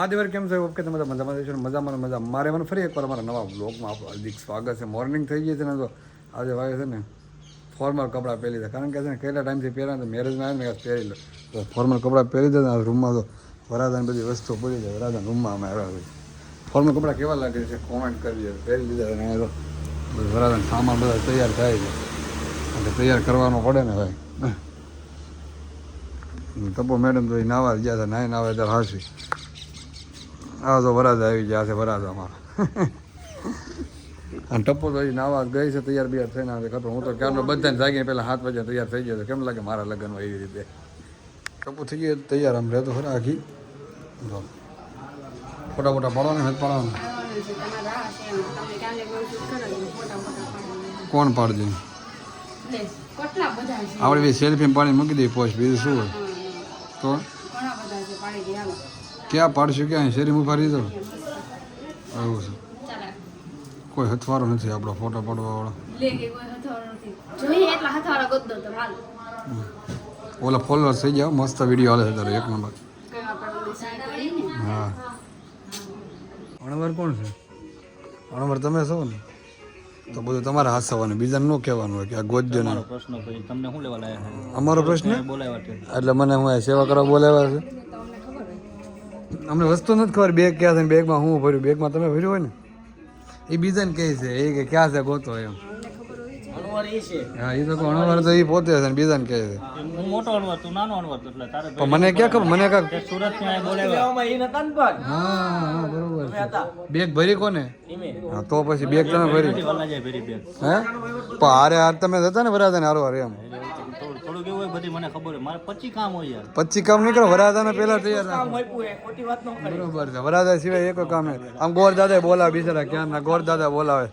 આ દિવસ કેમ છે ઓકે તમે મજામાં છો મજામાં મજા મારે મને ફરી એકવાર અમારા નવા બ્લોગમાં આપણું હાર્દિક સ્વાગત છે. મોર્નિંગ થઈ ગઈ છે ને તો આજે વાગે છે ને ફોર્મલ કપડાં પહેરી દે કારણ કે છે ને કેટલા ટાઈમથી પહેરા તો મેરેજમાં આવે ને પહેરી લો તો ફોર્મલ કપડાં પહેરી દે ને રૂમમાં તો વરાદાની બધી વસ્તુ પડી જાય વરાદાના રૂમમાં અમે આવ્યા હોય ફોર્મલ કપડાં કેવા લાગે છે કોમેન્ટ કરવી છે પહેરી લીધા અને તો વરાદાના સામાન બધા તૈયાર થાય છે એટલે તૈયાર કરવાનો પડે ને ભાઈ. તપો મેડમ તો એ નાવા ગયા હતા નાય નાવા ત્યારે હાસી આ તો વરાજા આવી ગયા છે વરાજા અમારા અને ટપ્પો તો હજી નાવા ગઈ છે તૈયાર બિયાર થઈને આવે ખબર હું તો ક્યારનો બધાને જાગીને પહેલાં 7 વાગે તૈયાર થઈ ગયો કેમ લાગે મારા લગ્નમાં એવી રીતે ટપ્પો થઈ ગયો તૈયાર આમ રહેતો ખરા આખી ફોટા ફોટા પાડવાના હાથ પાડવાના કોણ પાડજે આપણે બી સેલ્ફી પાણી મૂકી દઈએ પોસ્ટ બીજું શું હોય તો ક્યાં પાડશું ક્યાં શેરી ઉભા રહી દો એવું છે કોઈ હથવારો નથી આપણો ફોટો પાડવા વાળો ઓલા ફોલોઅર થઈ જાવ મસ્ત વિડીયો હાલે છે તારો 1 નંબર. હા અણવર કોણ છે અણવર તમે છો ને તો બધું તમારે હાસવાનું બીજાને ન કહેવાનું હોય કે આ ગોતજો ને અમારો પ્રશ્ન એટલે મને હું સેવા કરવા બોલાવ્યા છે અમને વસ્તુ નથી ખબર બેગ ક્યાં છે બેગમાં હું ભર્યું બેગમાં તમે ભર્યું હોય ને એ બીજાને કહે છે એ કે ક્યાં છે ગોતો એમ હા એ તો અણવર તો એ પોતે છે ને બીજાને કહે છે પણ મને ક્યાં ખબર મને કાંક હા બરોબર છે બેગ ભરી કોને હા તો પછી બેગ તમે ભરી હે પણ હારે હાર તમે જતા ને વરાદાને હારો હારે એમ પછી કામ નહીં કરો વરાદાને પેલા તૈયાર બરોબર છે વરાદા સિવાય એક કામ નહીં આમ ગોર દાદા બોલાવે બિચારા ક્યાં ના ગોર દાદા બોલાવે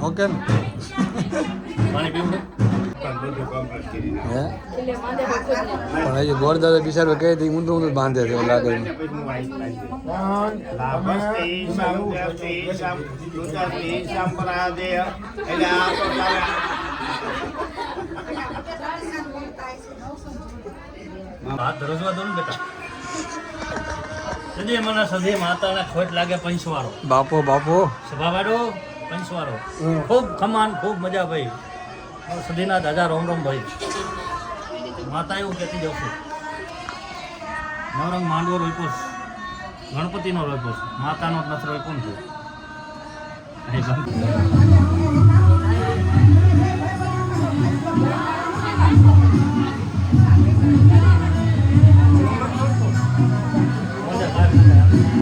ઓકે પણ હજી ગોર દાદા બિચારો કહે તો ઊંધું ઊંધું બાંધે છે લાગે બાપો બાપો સભાવાળો પંચવાળો ખૂબ ખમાન ખૂબ મજા ભાઈ સદીના દાદા રોમ રોમ ભાઈ માતા એવું કહેતી જાઉં છું નવરંગ માંડવો રોપ્યો ગણપતિનો રોપ્યો માતાનો જ નથી રોપ્યો ને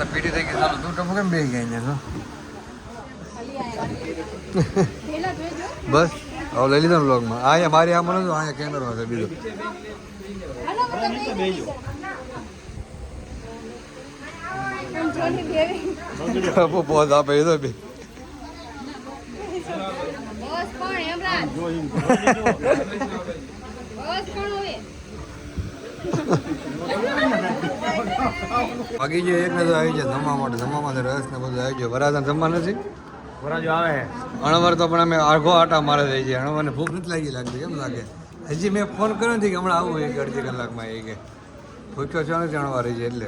પીડી થઈ ગઈ ચાલો તું ટપુ કેમ બે ગયા અહીંયા બસ હવે લઈ લીધો ને બ્લોગમાં અહીંયા મારી આ મને અહીંયા કેમેરો છે બીજો પોઝ આપે એ તો બી બાકી જે એક નજર આવી જાય જમવા માટે જમવામાં રસ ને બધું આવી જાય વરાજાને જમવા નથી વરાજો આવે અણવર તો પણ અમે આઘો આટા મારે થઈ જાય અણવરને ભૂખ નથી લાગતી કેમ લાગે હજી મેં ફોન કર્યો નથી કે હમણાં આવું એક અડધી કલાકમાં એ કે ભૂખ્યો છો નથી અણવાર રહી જાય એટલે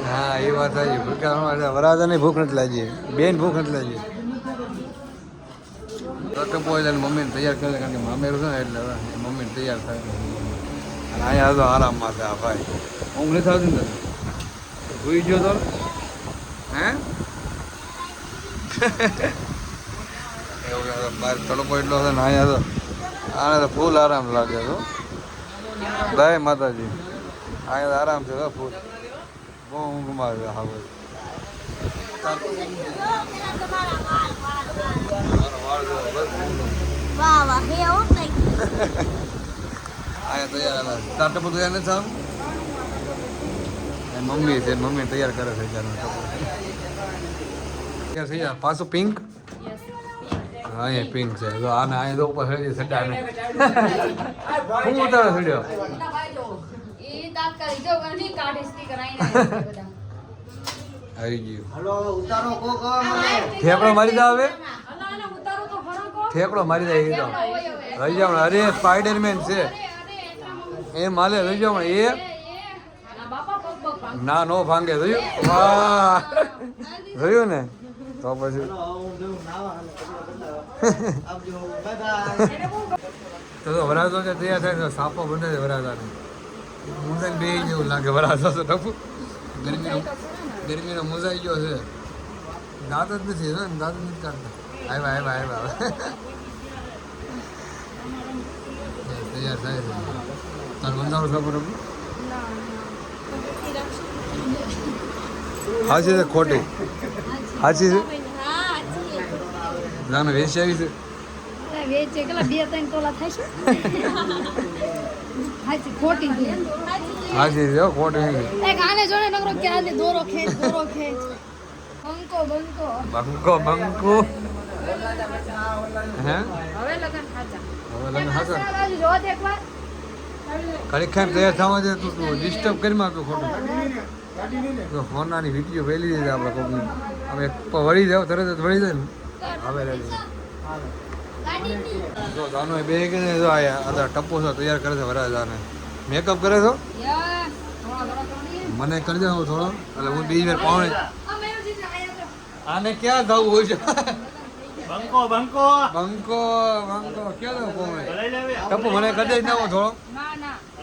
હા એ વાત આવી ભૂખ્યા અણવાર વરાજાને ભૂખ નથી લાગી બેન ભૂખ નથી લાગી ટપો એટલે મમ્મીને તૈયાર કરે કારણ કે મામેરું છે ને એટલે મમ્મીને તૈયાર થાય અને અહીંયા તો આરામમાં છે આ ભાઈ ઊંઘ નથી આવતી ને સુઈ ગયો તો હે એવું બહાર તડકો એટલો છે ને અહીંયા તો આને તો ફૂલ આરામ લાગે તો જય માતાજી અહીંયા તો આરામ છે ફૂલ બહુ ઊંઘમાં છે હા ભાઈ વાહ વાહ હે ઓ આયા તૈયાર તાર ટપુ તૈયાર નથી થવાનું મમ્મી છે મમ્મી તૈયાર કરે છે તૈયાર થઈ જાય પાછું પિંક હા એ પિંક છે જો આને અહીંયા તો ઉપર સડી સડા ને હું ઉતારે સડ્યો આવી ગયું ઠેકડો મારી દે હવે ઠેકડો મારી દે રહી જાવ અરે સ્પાઈડરમેન છે એ માલે રહી જાવ એ ના નો ભાંગે જોયું વાહ જોયું ને તો પછી તો વરાજો છે તૈયાર થાય તો સાપો બંધ છે વરાજાને મુંજાઈ બે જેવું લાગે વરાજો તો ટપુ ગરમીનો મુંજાઈ ગયો છે દાંત જ નથી ને દાંત નથી કાઢતા આવ્યા તૈયાર થાય છે તાર બંધારો સાપો ટપુ હાચી છે ખોટી હાચી છે ના વેચી આવી છે વેચે કેટલા 2-3 તોલા થશે હાચી ખોટી છે હાચી છે ખોટી એક આને જોડે નકરો કે આને દોરો ખેંચ બંકો બંકો હે હવે લગન ખાચા હવે લગન હાચા જો એકવાર ઘડી ખાઈ તૈયાર થવા દે તું ડિસ્ટર્બ કરી માં તું ખોટું તો ફોનની વિડીયો પહેલી દીધી આપણે કોકની હવે વળી જાવ તરત જ વળી જાય ને હવે રેડી જો જાનો બે કે જો આયા આ ટપ્પો છો તૈયાર કરે છે વરાજાને મેકઅપ કરે છો મને કરી દે થોડો એટલે હું બીજી વાર પાવણે આને ક્યાં જવું હોય છે બંકો બંકો બંકો ક્યાં જવું પાવણે ટપ્પુ મને કરી દે ના થોડો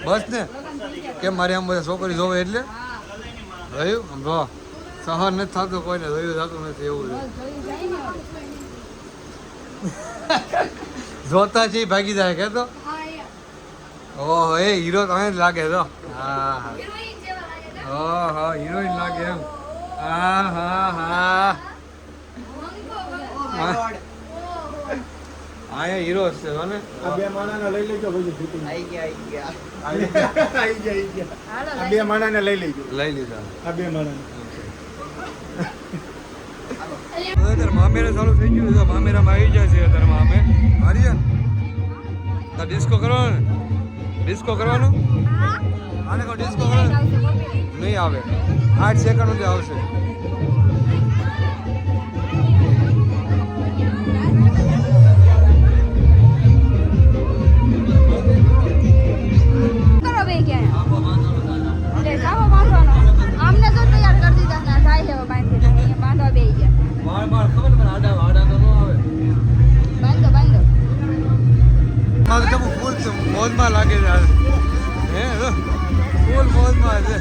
બસ ને કેમ મારી આમ બધા છોકરી જોવે એટલે રહ્યું આમ જો સહન નથી થતું કોઈને જોયું થતું નથી એવું છે જોતા છે ભાગી જાય કે તો ઓહો એ હીરો તો અહીં જ લાગે તો હા ઓહો હિરોઈન લાગે એમ હા હા એ હીરો છે ને આ બે માણાને લઈ લેજો પછી ફિટિંગ આવી ગયા આ બે માણાને લઈ લેજો લઈ લીધા આ બે માણાને અત્યારે મામેરા ચાલુ થઈ ગયું છે મામેરામાં આવી જાય છે અત્યારે મામે આર્યન તાર ડિસ્કો કરવાનો ને ડિસ્કો કરવાનો આને કહો ડિસ્કો કરવાનો નહીં આવે 8 સેકન્ડ સુધી આવશે આમને તો તૈયાર કરી દીધા ના થાય હવે બાંધી બાંધવા બે ગયા વાળ ખબર ને આડા તો ન આવે બાંધો મારે તો ફૂલ મોજમાં લાગે છે હે ફૂલ મોજમાં છે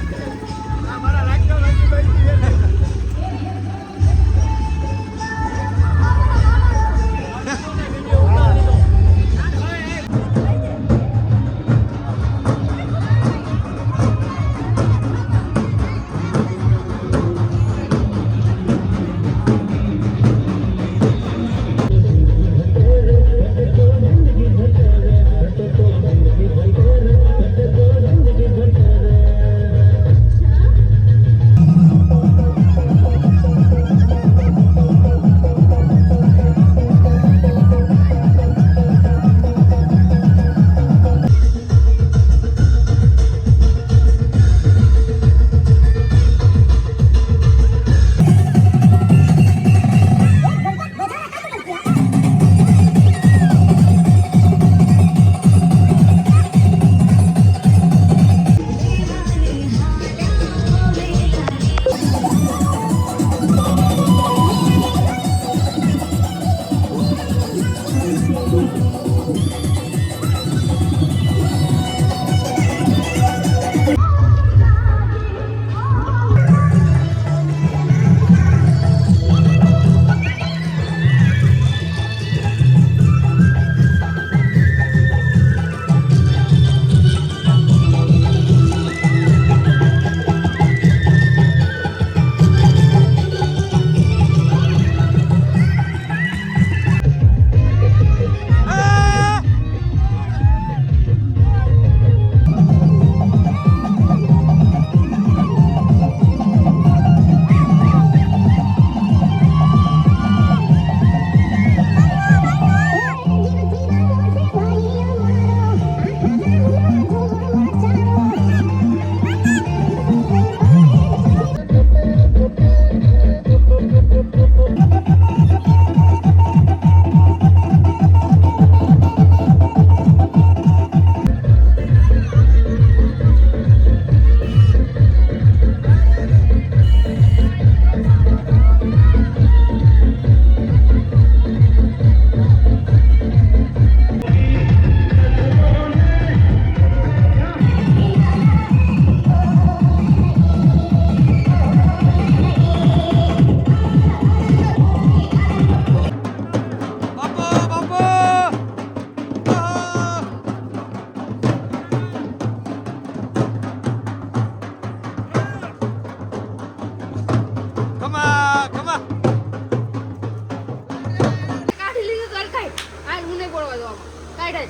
કાઢ જ.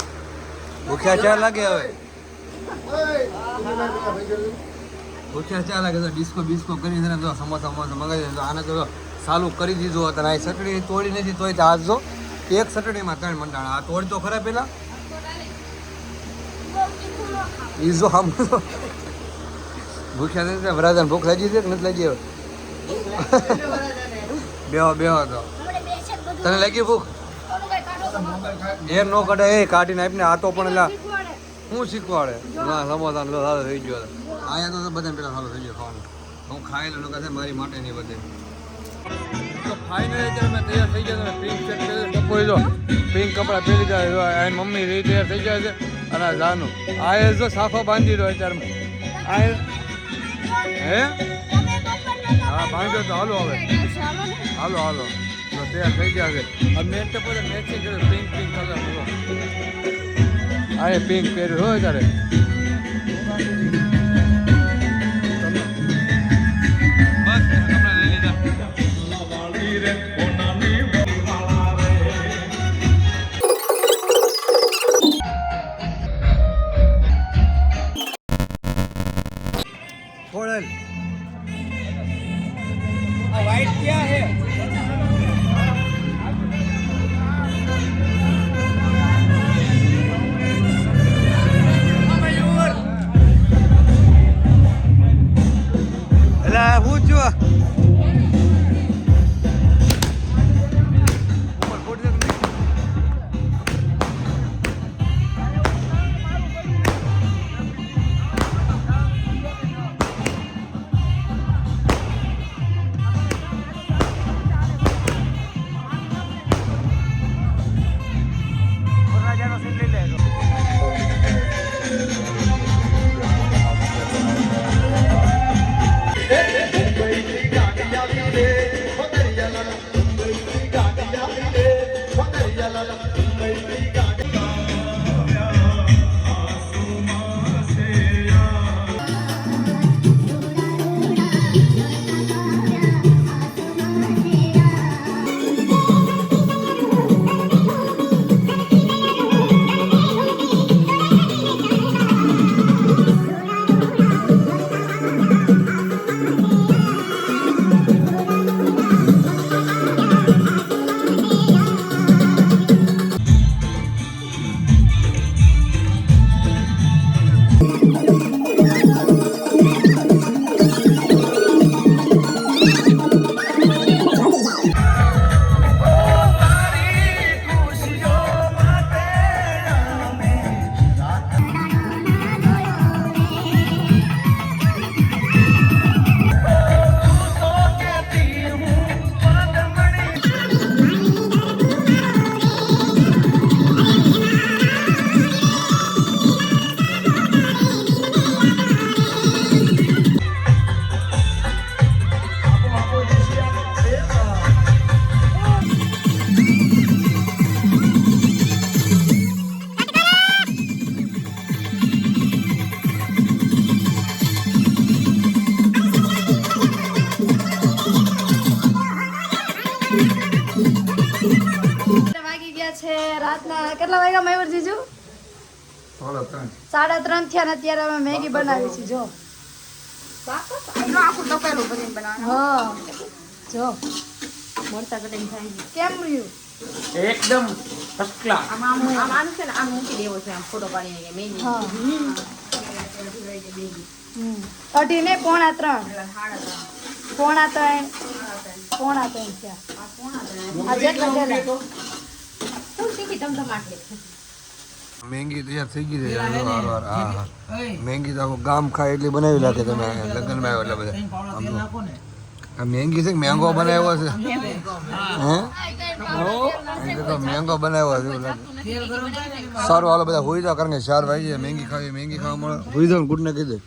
ભૂખ્યા ચા લાગે હવે ભૂખ્યા ચા લાગે તો ડિસ્કો બિસ્કો કરી છે ને તો સમોસા સમોસા મંગાવી દે તો આને તો ચાલુ કરી દીધું હતું આ ચટણી તોડી નથી તોય તો આજ જો એક ચટણીમાં 3 મંડાણા આ તોડ તો ખરા પેલા ઈ જો આમ ભૂખ્યા નથી વરાજાને ભૂખ લાગી છે કે નથી લાગી હવે બેહો તો તને લાગી ભૂખ એમ નો કઢે એ કાઢીને આપીને આ તો પણ એટલે શું શીખવાડે ના સમોસા સારો થઈ ગયો આયા તો બધાને પેલા સારો થઈ ગયો ખાવાનું હું ખાયેલું લોકો છે મારી માટે નહીં બધે તો ફાઇનલી અત્યારે મેં તૈયાર થઈ ગયા તમે પિંક શર્ટ પહેરી ટપોઈ જો પિંક કપડાં પહેરી જાય એની મમ્મી રહી તૈયાર થઈ જાય છે અને આ જાનું આ એ જો સાફા બાંધી દો અત્યારે આ હે હા બાંધ્યો તો હાલો હવે હાલો તો તૈયાર થઈ ગયા છે આ મેં તો પછી મેચિંગ કર્યું પિંક કલર આ એ પિંક પહેર્યું હોય ત્યારે બસ કપડા લઈ લીધા छोड़ल वाइट क्या है अला હું જો રાતના કેટલા વાગ્યા મયુર જીજુ 3:30 થયા ને અત્યારે અમે મેગી બનાવી છે જો આખું ટપેલું ભરીને બનાવવાનું હા જો મોરતા કટિંગ થાય કેમ રહ્યું એકદમ ફર્સ્ટ ક્લાસ આમ છે ને આમ મૂકી દેવો છે આમ ફોટો પાડીને મેગી હા અઢીને 2:45 3:45 થયા આ જેટલા જેટલા મેંગી તૈયાર થઈ ગઈ છે હા મેંગી તો આખું ગામ ખાય એટલી બનાવી લાગે તમે લગ્નમાં આવ્યો એટલે બધા આ મેંગી છે કે મેંગો બનાવ્યો છે હે તો મેંગો બનાવ્યો છે એવું લાગે સારું હાલો બધા હોઈ જાવ કારણ કે 4 વાગે મેંગી ખાવા મળે હોઈ જાવ ગુડ નાઈટ કહી દે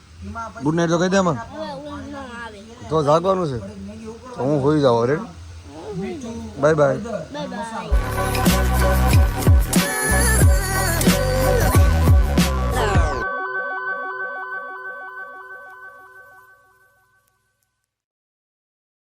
ગુડ નાઈટ તો કહી દે એમાં તો જાગવાનું છે તો હું હોઈ જાઉં અરે બાય બાય